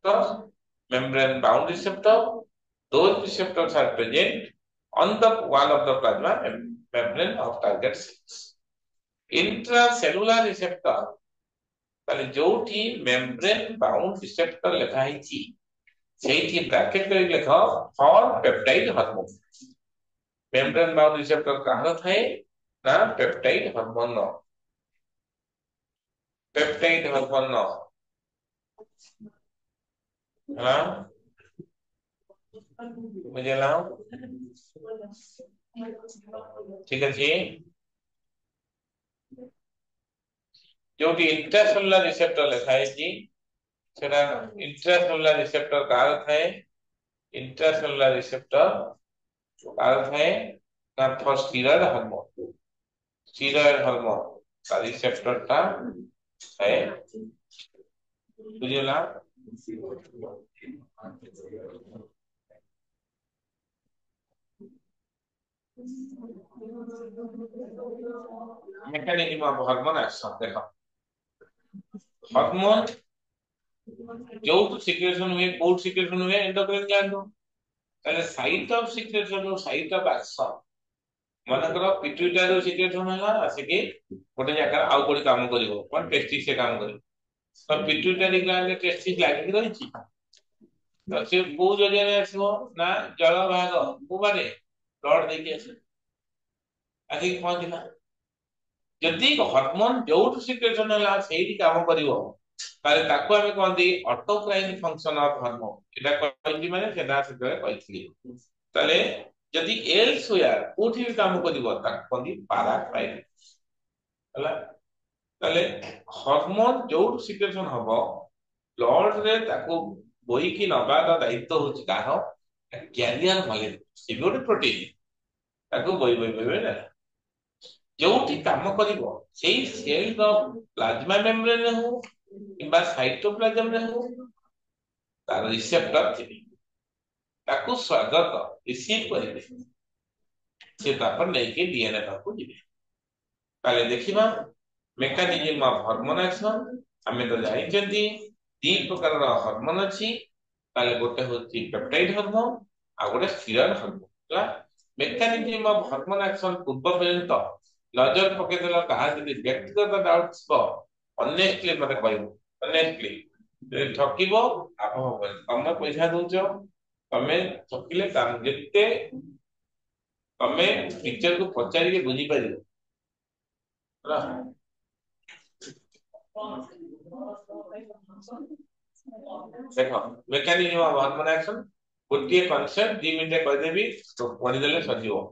receptors, membrane bound receptor. Those receptors are present on the wall of the plasma membrane of target cells. Intracellular receptor তাহলে ଯୋଉଠି membrane bound receptor লেখା ହେଇଛି ସେଇଠି bracket କରି ଲେଖ for peptide hormone. membrane bound receptor କାହାର ଥାଏ ନା peptide hormone. peptide hormone ହେଲା ବୁଝିଲା ঠিক আছে ଯୋଉଠି intracellular receptor ଲେଖା ହେଇଛି ସେଟା intracellular receptor କାହାର ଥାଏ intracellular receptor କାହାର ଥାଏ ନା for steroid hormone का receptor ଟା ଥାଏ ବୁଝିଲା mechanism of hormone action देखो हार्मोन जो सिक्रेशन हुए कोड सिक्रेशन हुए एंडोक्राइन ग्लैंड ताले साइट ऑफ सिक्रेशन और साइट ऑफ एक्शन मनकर पिट्यूटरी सिक्रेशन होला आसे गोटे जगह आउ कोडी काम करिवो कोन टेस्टिस से काम करिवो तो पिट्यूटरी ग्लैंड टेस्टिस लागि रहिछि तो से को जरिया रे आसीबो ना जल भाग को बारे ब्लड देखि आसे आसे पहुंचला जदि हार्मोन जोट सिक्रेशन होला सेही काम करिवो ताले ताको हमें कहंदी ऑटोक्राइन फंक्शन ऑफ हार्मोन एटा कहंदी माने सेना सेते कहथि ताले जदि एल्स वेयर कोठी भी काम करिवो ताको कहंदी पैराक्राइन हला ताले हार्मोन जोट सिक्रेशन हबो ब्लड रे ताको बोई की नबादा दायित्व होची काहो कैरियर मले सिगोट प्रोटीन ताको बोई बोई बोई ना जोटी काम करिवो सेही सेल द प्लाज्मा मेम्ब्रेन हो किबा साइटोप्लाज्म रे हो तार रिसेप्टर थिबी ताको स्वागत रिसीव करिवे से तापर नै के डीएनए ताको दिबे ताले देखिबा मेकानिज्म ऑफ हार्मोन एक्शन हमें तो जानि जंदी तीन प्रकार हार्मोन अछि ताले गोटे होची पेप्टाइड हार्मोन आ गोटे स्टीरॉयड हार्मोन ला मेकानिज्म ऑफ हार्मोन एक्शन पूर्व पर्यंत नजर पके देला कहा जदि व्यक्तिगत डाउट्स को ऑनेस्टली मते कहबो ऑनेस्टली ठकिबो आप तमे पैसा दोछ तमे ठकिले काम जत्ते तमे टीचर को पचारि के बुझी परिबो देखो मेकानिज्म ऑफ हार्मोन एक्शन गोटे कांसेप्ट 2 मिनिट कह देबी तो पढि देले सजिवो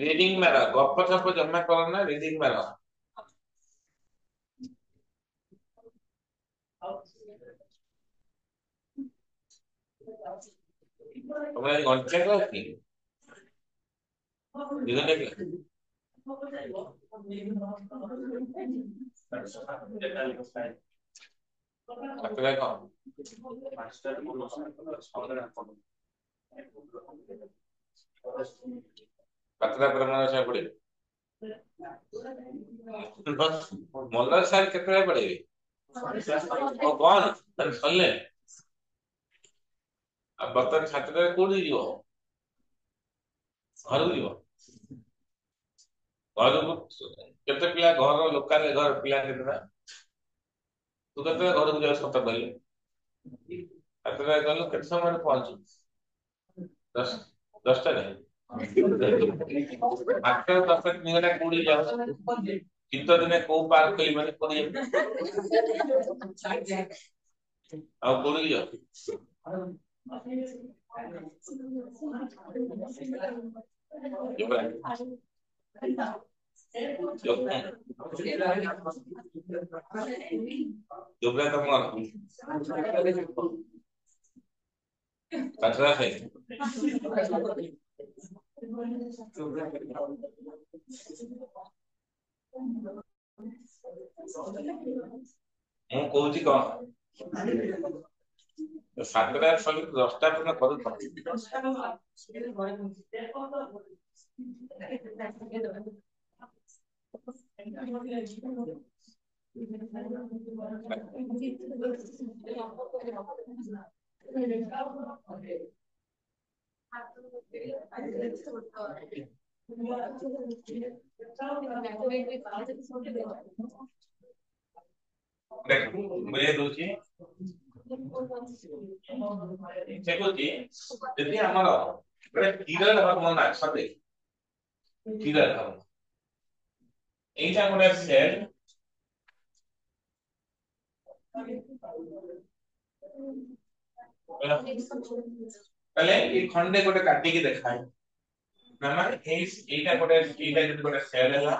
रीडिंग मारा गप थप जमा करना रीडिंग मारा तुम्हारे कॉन्ट्रैक्ट है कि इधर देख कतरा कौन मास्टर कतरा प्रमाण से पड़े मोल्लर साल कितने पड़े ओ कौन सुनले अब बर्तन छात्र कोड दियो घर दियो घर को केते पिला घर लोकल घर पिला केते तू केते घर को जा सत कहले अतरा गलो केते समय पहुंच 10 टा नहीं मात्र 10 मिनिट कोडी जाओ कितो दिने को पार्क कली माने कोडी आ कोडी जाओ Dobra to morku. Katra है ମୁଁ କହୁଛି କଣ ସାତଟା ସହିତ 10ଟା ପର୍ଯ୍ୟନ୍ତ କରୁଥାଉ। ଦେଖ ବୁଝେଇ ଦଉଛି ସେ କହୁଛି ଯଦି ଆମର ଗୋଟେ ଥିରଏଡ ହରମୋନ ଆସନ୍ତି ଥିରଏଡ ହରମୋନ এইটা ଗୋଟେ ସେଲ୍ তাহলে এই খন্ডে ଗୋଟେ কাটিକି দেখায় মানে এইটা যদি ଗୋଟେ সেল ହେଲା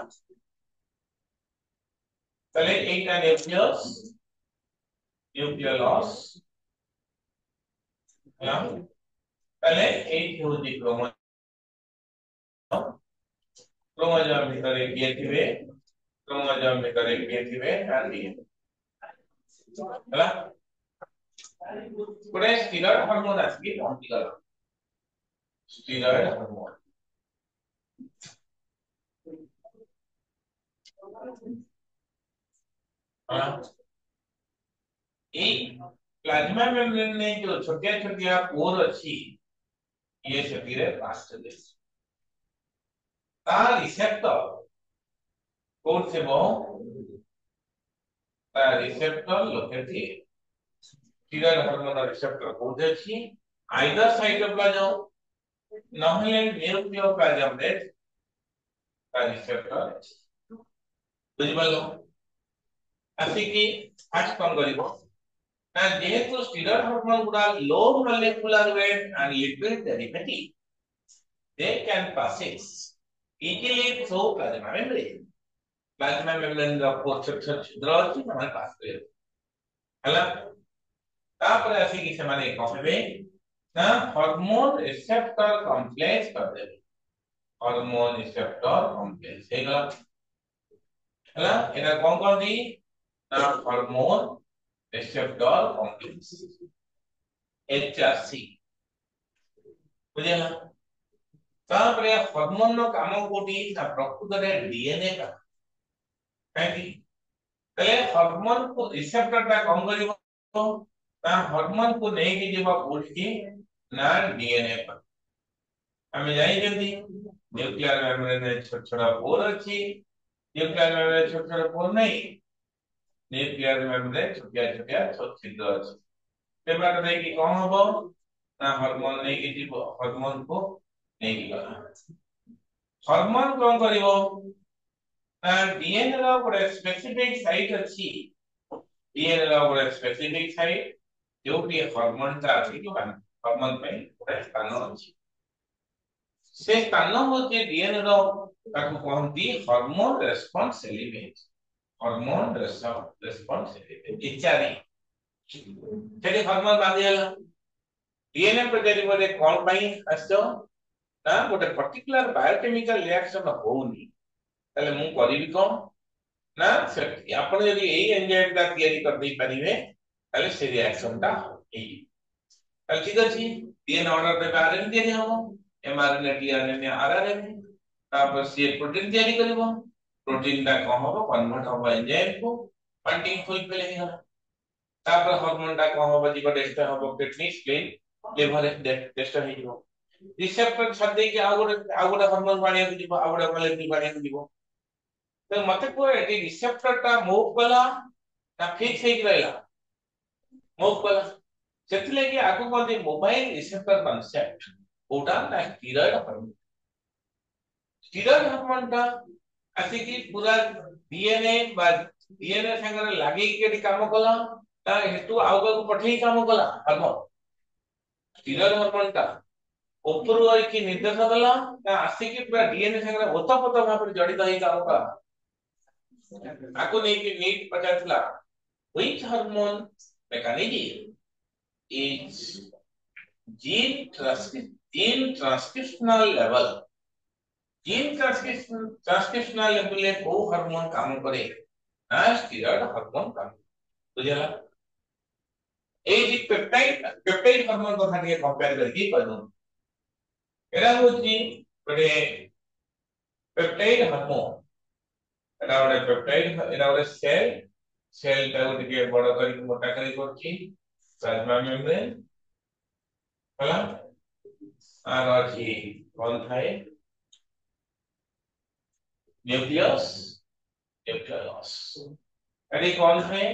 তাহলে এইটা নিউক্লিয়াস ହେଲା তাহলে এইটি হচ্ছে ক্রোমোজোম ভিতরে গিয়ে দিবে ক্রোমোজোম ভিতরে গিয়ে দিবে আর দিয়ে ହେଲା ଗୋଟେ ସ୍ଟିରଏଡ ହରମୋନ ଆସିକି ପହଞ୍ଚିଗଲା ସ୍ଟିରଏଡ ହରମୋନ এই प्लाज्मा मेम्ब्रेन में जो छोटे छोटे पोर अच्छी ये शरीर पास चले तार रिसेप्टर कौन से वो तार receptor located steroid hormone receptor कौन से अच्छी आइदर साइटोप्लाज्म नहले न्यूक्लियोप्लाज्म रे तार रिसेप्टर बुझ पालो आसी की आज कौन करिवो जेहेतु स्टीरॉयड हार्मोन गुडा low molecular weight and lipid derivative they can passes easily through plasma membrane ର ଛୋଟ ଛିଦ୍ର ଅଛି ସେମାନେ ପାସ୍ କରିବେ ହେଲା ତାପରେ ଆସିକି ସେମାନେ କଣ ହେବେ ନା ହରମୋନ ରିସେପ୍ଟର କମ୍ପ୍ଲେକ୍ସ କରିଦେବେ ହରମୋନ ରିସେପ୍ଟର କମ୍ପ୍ଲେକ୍ସ ହେଇଗଲା ହେଲା ଏଟା କଣ କହନ୍ତି ନା ହରମୋନ ରିସେପ୍ଟର କମ୍ପ୍ଲେକ୍ସ HRC ବୁଝିଲା तापरे हार्मोन नो काम कोटी ना प्रकृत रे डीएनए का काई तले हार्मोन को रिसेप्टर ता कम करिवो ता हार्मोन को नै कि जेबा कोठी ना डीएनए पर हमें जाई जल्दी न्यूक्लियर मेम्ब्रेन में छोटा छोटा पोर अछि न्यूक्लियर मेम्ब्रेन छोटा छोटा पोर नहीं न्यूक्लियर मेम्ब्रेन छोटा छोटा छिद्र अछि तेबा नै कि कोन हबो ना हार्मोन नै कि जीवो हार्मोन को नहीं गला हार्मोन कौन करिवो ना डीएनए रो ଗୋଟେ स्पेसिफिक साइट अछि डीएनए रो ଗୋଟେ स्पेसिफिक साइट जोटी हार्मोन ता अछि कि हार्मोन पे ଗୋଟେ ସ୍ଥାନ ଅଛି से ସ୍ଥାନ होती डीएनए रो ताको कहंती hormone response element hormone response element इचारी सेठी हार्मोन बांधियाला डीएनए पे जरिबे कोन पई असतो ना गोटे पर्टिकुलर बायोकेमिकल रिएक्शन होउनी तले मु करिवि कोन ना आपण यदि एई एंजाइम ता तयारी कर दे परिवे तले से रिएक्शन ता होई तले ठीक अछि डीएनए ऑर्डर पे आरएनए तयारी हो एमआरएनए टीआरएनए आरआरएनए तापर से प्रोटीन तयारी करबो प्रोटीन ता कोन हो कन्वर्ट हो एंजाइम को पंटिंग फुलफिल हे होला तापर हार्मोन ता कोन हो जीव टेस्ट हो किडनी स्प्लीन लिवर टेस्ट हे जीवो रिसेप्टर छदे कि आगोडे हार्मोन बाणी को जीवो आगोडे मोलेक्युल बाणी को जीवो तो मते को एटी रिसेप्टर ता मूव कला ना फिक्स हे रहला मूव कला सेतिले कि आगो कोन मोबाइल रिसेप्टर कांसेप्ट ओटा ना स्टीरॉयड हार्मोन ता आसी कि पूरा डीएनए संगे लागी के काम कला ता हेतु आगो को पठेई काम कला हार्मोन स्टीरॉयड हार्मोन ता ऊपर वाली की निर्देश दला ना आसी की पूरा डीएनए संगे ओतपत भाव जड़ित होई काम का आको नहीं कि नीट पचातला which hormone mechanism is gene transcriptional level gene transcriptional level ले को हार्मोन काम करे ना स्टेरॉइड हार्मोन काम बुझला ए जी पेप्टाइड हार्मोन को खाली कंपेयर करके कहू एरा होची बडे पेप्टाइड हार्मोन एरा बडे पेप्टाइड एरा बडे सेल टा टिके बड़ करी मोटा करी करची प्लाज्मा मेम्ब्रेन होला आर अछि कोन थाए न्यूक्लियस न्यूक्लियस एडी कोन थाए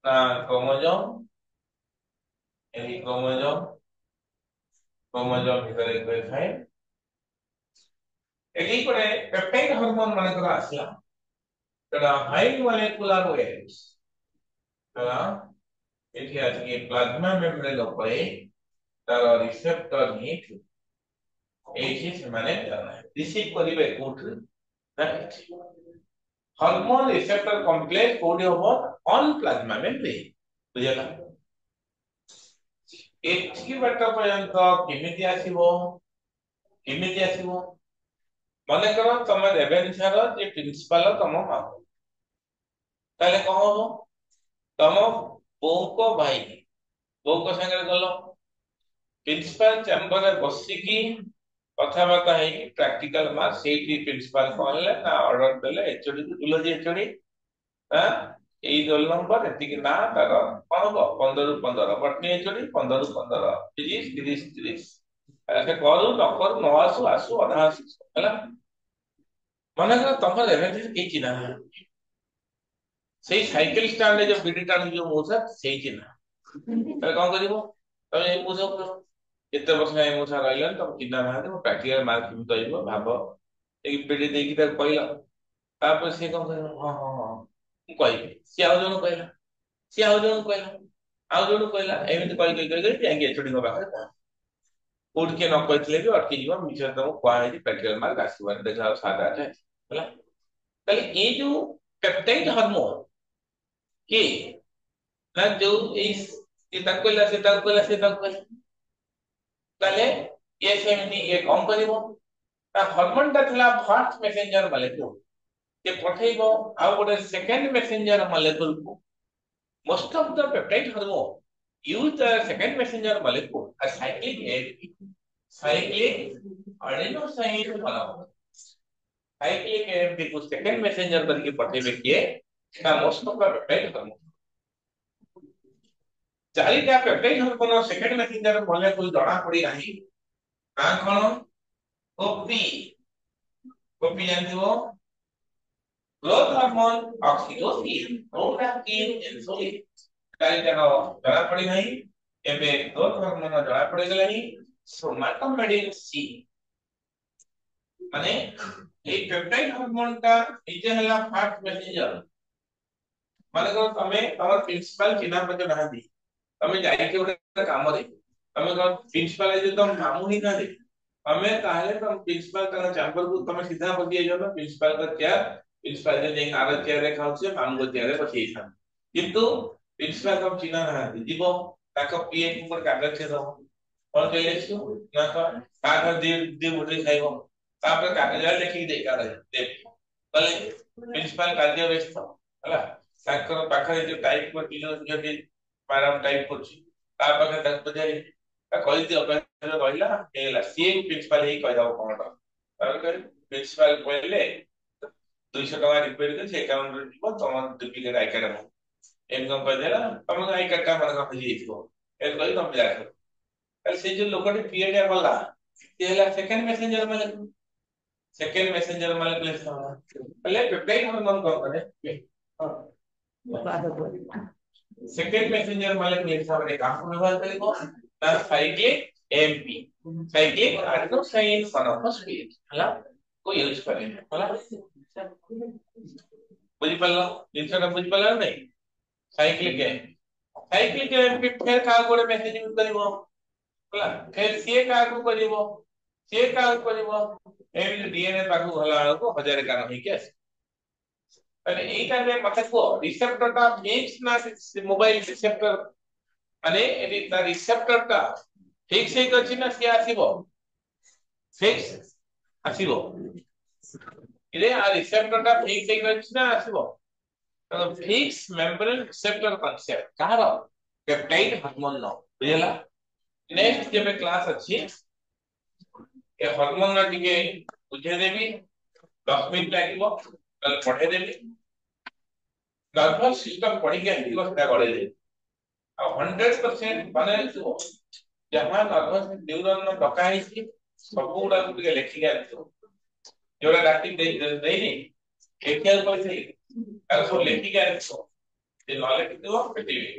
ना क्रोमोसोम एडी क्रोमोसोम ভিতরে কোই थाए एडी परे पेप्टाइड हार्मोन मानकर आसला तडा हाई मॉलिक्यूलर वेट्स तडा एठी आछि प्लाज्मा मेम्ब्रेन उपरे तार रिसेप्टर नीट एठी से माने रिसीव करिवे कोठ ना हार्मोन रिसेप्टर कॉम्प्लेक्स कोडी होबो ऑन प्लाज्मा मेम्ब्रेन बुझला एठी बट पर्यंत केमिति आसीबो माने करो तम रेवेन्सार जे प्रिंसिपल तम मामू ताले कहो तम बो को भाई बो को संगे गलो प्रिंसिपल चैम्बर रे बसी की कथा बाता है प्रैक्टिकल मार्क सेठी प्रिंसिपल कहले ना ऑर्डर देले एचओडी को तुलो जे एचओडी हां এই रोल नंबर एति कि ना तार कोन हो 15 रु 15 बटनी एचओडी 15 रु 15 30 30 30 ऐसे करू न करू न आसु आसु अधा आसु हला माने तम रेवेन्सार के चिन्हा सेही साइकिल स्टैंड रे जो बीडी टाण जो मोसा सेही चिन्हा तले कोन करिवो तमे ए मोसा करो केते वर्ष ए मोसा रहलन तम चिन्हा ना दे प्रैक्टिकल मार्क भी कहिबो भाबो एक बीडी देकी त कहला तापर से कोन करिवो हां हां हां मु कहिबे से आउ जण कहला से आउ जण कहला एमिति कहि जांगे एचडी को बाहर कोड के न कहथिले भी अटकी जीव मिछर तम कोआ है प्रैक्टिकल मार्क आसीबा देखा 7 8 हला तले ए जो पेप्टाइड हार्मोन के ना जो इस से ताले ये सेमती ये कम करिवो ता हार्मोन ता थला फर्स्ट मैसेंजर मॉलिक्यूल के पठेइबो आ गोटे सेकंड मैसेंजर मॉलिक्यूल को most of the peptide hormone use the second messenger molecule a cyclic adenosine बनाओ cyclic AMP को सेकंड मैसेंजर करके पठेबे किए ता most of the peptide hormone चारिटा peptide hormone second messenger molecule जणा पड़ी नाही का कोन कॉपी जानथिबो growth hormone oxytocin prolactin insulin चारिटा जणा पड़ी नाही एबे ग्रोथ हार्मोन जणा पड़ी गलाही सोमाटोमेडिन सी माने ए पेप्टाइड हार्मोन का इजे हला फर्स्ट मैसेंजर माने को तमे तमर प्रिंसिपल चिन्हा पते ना दी तमे जाई के ओटा काम रे तमे को प्रिंसिपल जे तुम मामू ही ना दे तमे ताले तुम प्रिंसिपल का चैम्बर को तमे सीधा बदिए जो ना प्रिंसिपल का चेयर प्रिंसिपल जे नहीं आर चेयर रे खाउ से मामू को चेयर रे बसिए था किंतु प्रिंसिपल का चिन्हा ना दी जीवो ताको पीए ऊपर कागज छे दो और कहले छु ना का कागज दे बोले खाइबो तापर कागज लिखि दे का दे बोले प्रिंसिपल कार्य व्यस्त हला साकर पाखरे जो टाइप को किलो जदी पाराम टाइप करछि ता पाखे 10 बजे ता कहि दियो अपने रहला हेला सी प्रिंसिपल ही कहि दाओ कोनटा तार कर प्रिंसिपल कहले 200 टका रिपेयर कर से अकाउंट रे दिबो तम डुप्लीकेट आई कार्ड इनकम कर देला तम आई कार्ड का मन का फजी दिबो ए कहि तम जा कर से जो लोकटी पीएड वाला हेला सेकंड मैसेंजर माने प्लेस पहले पेप्टाइड हार्मोन को करे सेकंड मैसेंजर मालिक ने सामने काम व्यवहार करेको ता cyclic MP cyclic adenosine monophosphate हला को यूज करे हला बुझी पल्ला जिनसा बुझी पल्ला नहीं साइक्लिक एमपी फिर का गोरे मैसेज यूज करिवो हला फिर सी का को करिवो एम डीएनए पाखु हला को हजार का नहीं के અને এই টাইমে মাথা কো রিসেপ্টরটা ফিক্স না মোবাইল রিসেপ্টর মানে এটি তার রিসেপ্টরটা ফিক্স হই গছি না সে আসিবো ফিক্স আসিবো ইরে আর রিসেপ্টরটা ফিক্স হই গছি না আসিবো फिक्स मेम्ब्रेन रिसेप्टर कांसेप्ट कहार पेप्टाइड हार्मोन नो बुझला नेक्स्ट जेबे क्लास अछि ए हार्मोन ना टिके बुझे देबी 10 मिनिट लागिबो कल पढे देबी नर्वस सिस्टम पढ़ी के हिलो सेटा गड़े दे आ 100% माने जहां नर्वस न्यूरॉन में डका है सब गुडा टिके लेखि के आछो जोरा डाक्टिंग दे नहीं लेखिया पैसे अरे सब लेखि के आछो ये नॉलेज कितो पेटीवी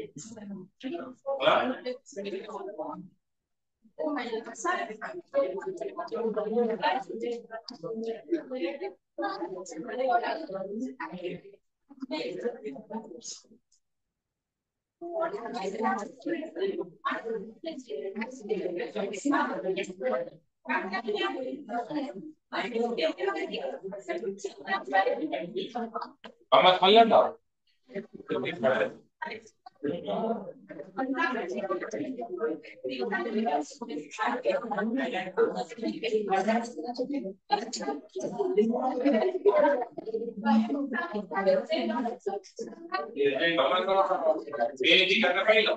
हम खाली ना बेटी करना पाइलो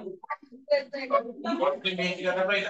बहुत बेटी करना पाइलो